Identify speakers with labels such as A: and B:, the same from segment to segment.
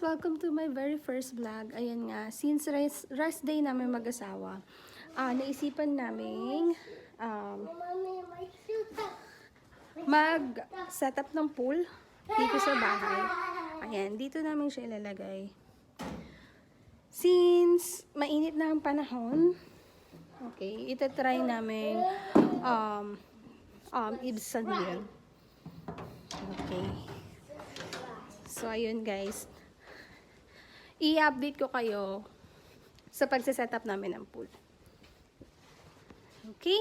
A: Welcome to my very first vlog. Ayan nga, since rest day namin mag-asawa, naisipan namin mag-set up ng pool dito sa bahay. Ayan, dito namin siya ilalagay. Since mainit na ang panahon, okay, itatry namin ibsan yun. Okay. So, ayun guys. I-update ko kayo sa pagsiset up namin ng pool. Okay?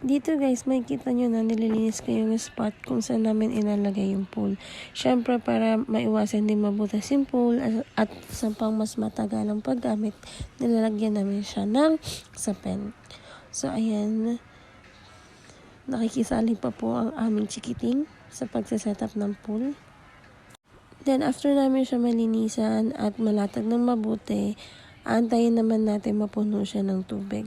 A: Dito guys, makikita nyo na nililinis ko yung spot kung saan namin ilalagay yung pool. Syempre, para maiwasan din mabutas yung pool at sa pang mas matagalang paggamit, nilalagyan namin siya ng sapin. So, ayan. Nakikisali pa po ang aming chikiting sa pagsiset up ng pool. Then, after namin siya malinisan at malatag ng mabuti, antayin naman natin mapuno siya ng tubig.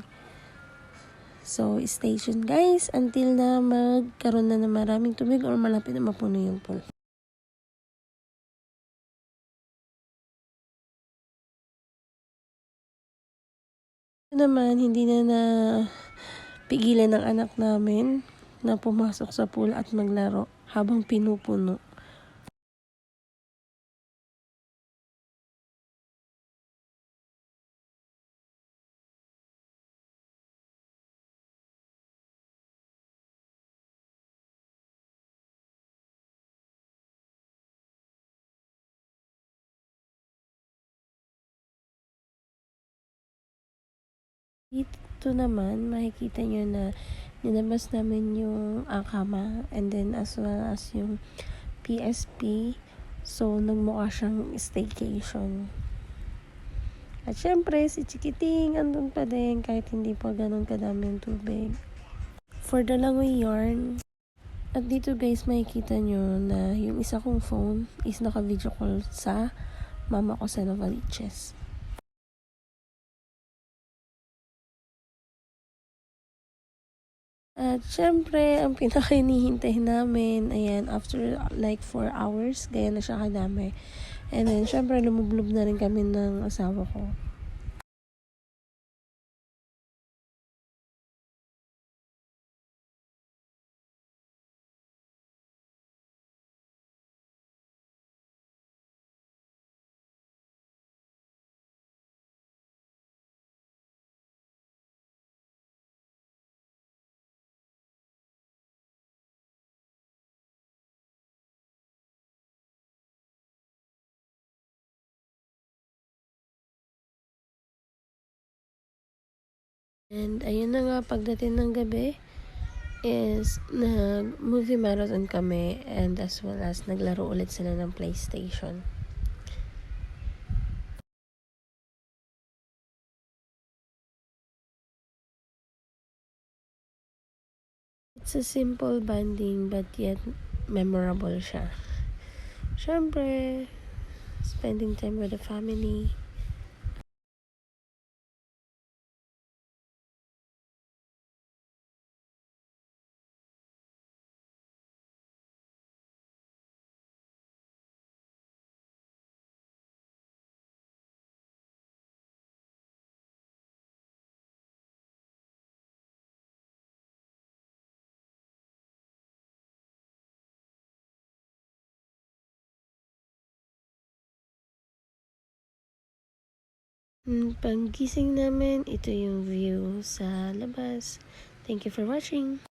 A: So, stay tuned guys until na magkaroon na ng maraming tubig or malapit na mapuno yung pool. Ito naman, hindi na pigilan ng anak namin na pumasok sa pool at maglaro habang pinupuno. Dito naman, makikita nyo na nilabas namin yung kama and then as well as yung PSP. So, nagmukha siyang staycation. At syempre, si Chikiting andun pa din kahit hindi pa ganun kadaming tubig. For the langoy yarn. At dito guys, makikita nyo na yung isa kong phone is naka-video call sa mama ko sa Novaliches. At syempre, ang pinaka-hinihintay namin, ayan, after like 4 hours, gaya na siya kadami. And then, syempre, lumublob na rin kami ng asawa ko. And ayun na nga, pagdating ng gabi is nag-movie marathon kami and as well as naglaro ulit sila ng PlayStation. It's a simple bonding but yet memorable siya. Syempre, spending time with the family. Pag gising namin, ito yung view sa labas. Thank you for watching.